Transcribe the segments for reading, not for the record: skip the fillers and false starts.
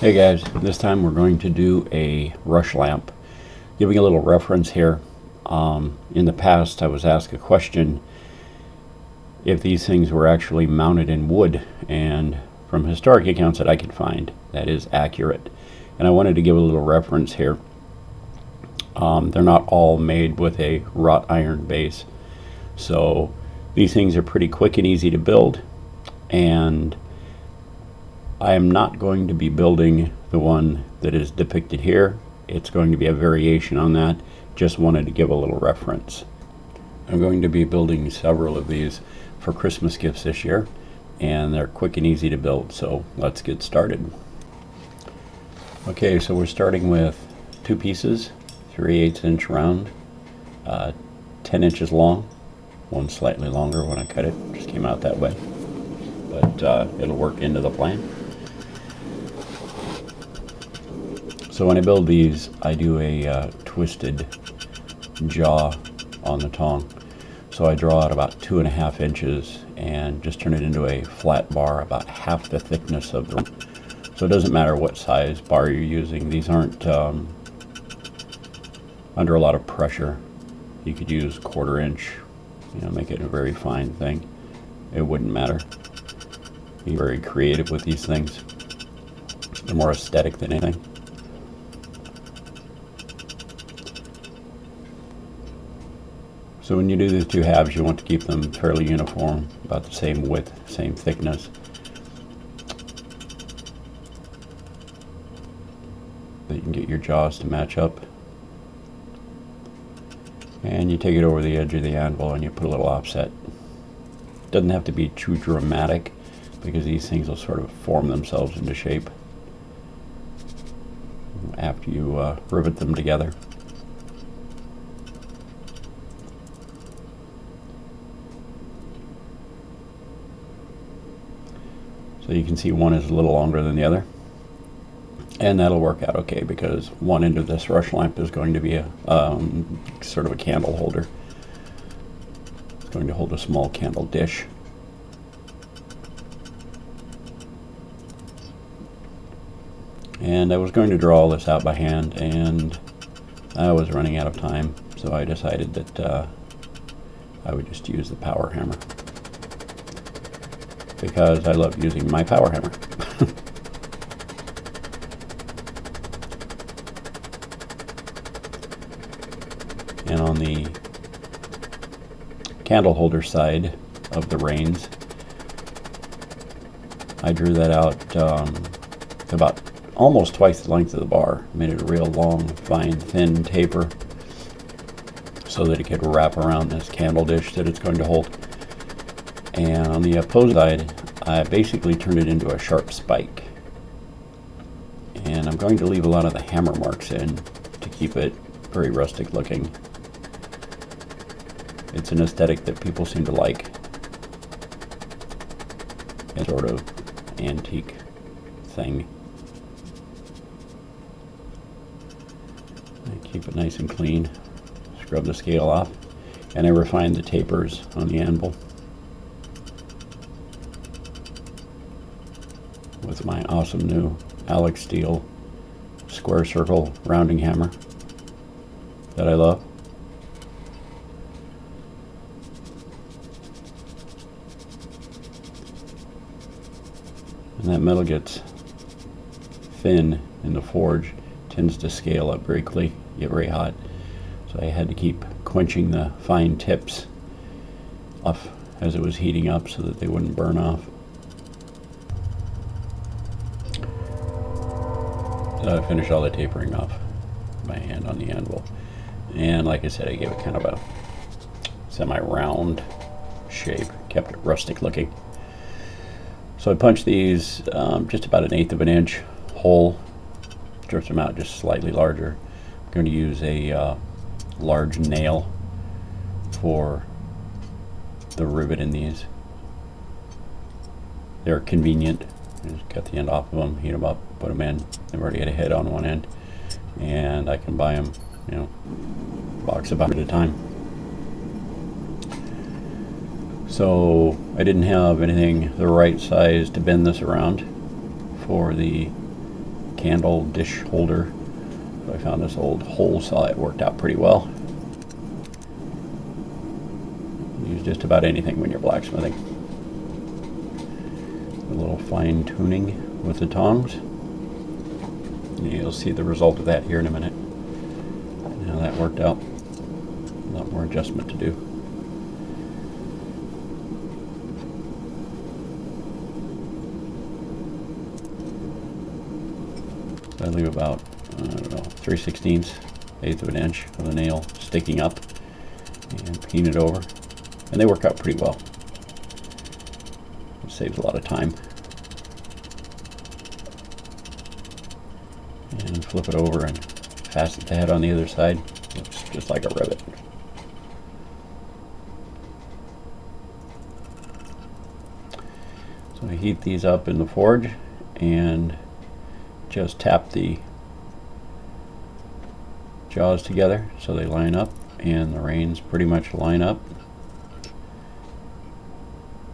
Hey guys, this time we're going to do a rush lamp. Giving a little reference here. In the past I was asked a question if these things were actually mounted in wood, and from historic accounts that I could find, that is accurate. And I wanted to give a little reference here. They're not all made with a wrought iron base. So these things are pretty quick and easy to build, and I am not going to be building the one that is depicted here. It's going to be a variation on that. Just wanted to give a little reference. I'm going to be building several of these for Christmas gifts this year, and they're quick and easy to build, so let's get started. Okay, so we're starting with two pieces, 3/8 inch round, 10 inches long, one slightly longer when I cut it, just came out that way, but it'll work into the plan. So when I build these, I do a twisted jaw on the tong. So I draw out about 2.5 inches and just turn it into a flat bar about half the thickness of the. So it doesn't matter what size bar you're using. These aren't under a lot of pressure. You could use 1/4 inch, make it a very fine thing. It wouldn't matter. Be very creative with these things. They're more aesthetic than anything. So when you do these two halves, you want to keep them fairly uniform, about the same width, same thickness. So you can get your jaws to match up. And you take it over the edge of the anvil and you put a little offset. Doesn't have to be too dramatic, because these things will sort of form themselves into shape after you rivet them together. So you can see one is a little longer than the other, and that'll work out okay, because one end of this rush lamp is going to be a sort of a candle holder. It's going to hold a small candle dish. And I was going to draw all this out by hand, and I was running out of time, so I decided that I would just use the power hammer, because I love using my power hammer. And on the candle holder side of the reins, I drew that out about almost twice the length of the bar. Made it a real long, fine, thin taper so that it could wrap around this candle dish that it's going to hold. And on the opposite side, I basically turned it into a sharp spike. And I'm going to leave a lot of the hammer marks in to keep it very rustic looking. It's an aesthetic that people seem to like. A sort of antique thing. I keep it nice and clean. Scrub the scale off. And I refine the tapers on the anvil with my awesome new Alex Steel square circle rounding hammer that I love. And that metal gets thin in the forge, tends to scale up very quickly, get very hot. So I had to keep quenching the fine tips off as it was heating up so that they wouldn't burn off. So I finished all the tapering off by hand on the anvil. And like I said, I gave it kind of a semi-round shape, kept it rustic looking. So I punched these just about 1/8 of an inch hole, stretched them out just slightly larger. I'm going to use a large nail for the rivet in these. They're convenient. Just cut the end off of them, heat them up, put them in. They've already got a head on one end, and I can buy them, box about at a time. So I didn't have anything the right size to bend this around for the candle dish holder. So I found this old hole saw. It worked out pretty well. Use just about anything when you're blacksmithing. A little fine tuning with the tongs. You'll see the result of that here in a minute. Now that worked out. A lot more adjustment to do. I leave about, I don't know, 3/16, eighth of an inch of the nail sticking up and peen it over. And they work out pretty well. It saves a lot of time. And flip it over and fasten the head on the other side. Looks just like a rivet. So I heat these up in the forge and just tap the jaws together so they line up, and the reins pretty much line up.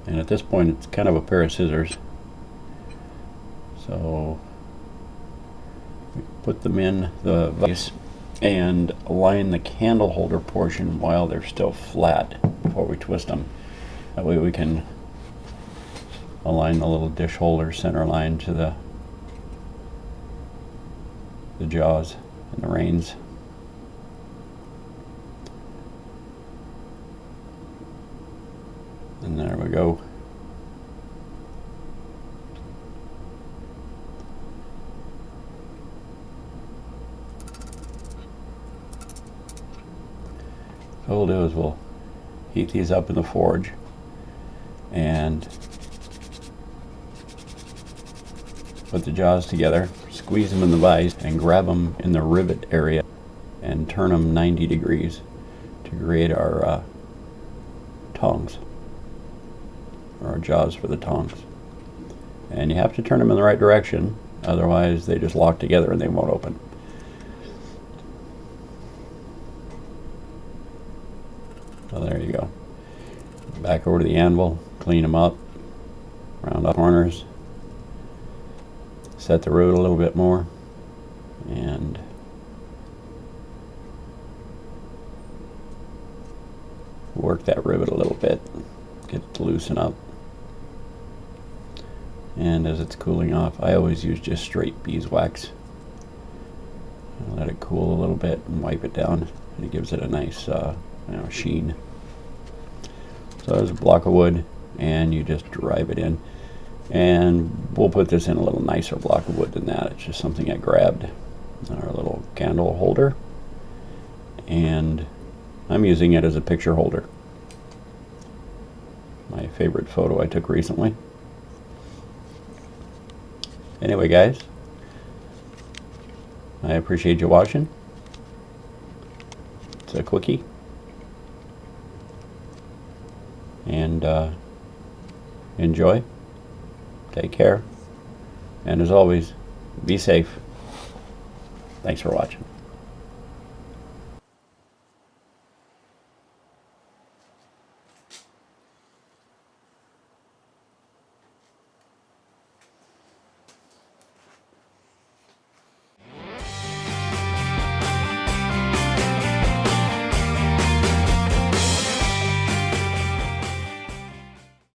And at this point it's kind of a pair of scissors. So we put them in the vise and align the candle holder portion while they're still flat before we twist them. That way we can align the little dish holder center line to the jaws and the reins. And there we go. So what we'll do is we'll heat these up in the forge and put the jaws together, squeeze them in the vise, and grab them in the rivet area and turn them 90 degrees to create our tongs, or our jaws for the tongs. And you have to turn them in the right direction, otherwise they just lock together and they won't open. So there you go. Back over to the anvil, clean them up, round up corners, set the root a little bit more, and work that rivet a little bit, get it to loosen up. And as it's cooling off, I always use just straight beeswax. Let it cool a little bit and wipe it down, and it gives it a nice sheen. So there's a block of wood, and you just drive it in. And we'll put this in a little nicer block of wood than that. It's just something I grabbed. Our little candle holder, and I'm using it as a picture holder. My favorite photo I took recently. Anyway, guys, I appreciate you watching. It's a quickie. And enjoy. Take care. And as always, be safe. Thanks for watching.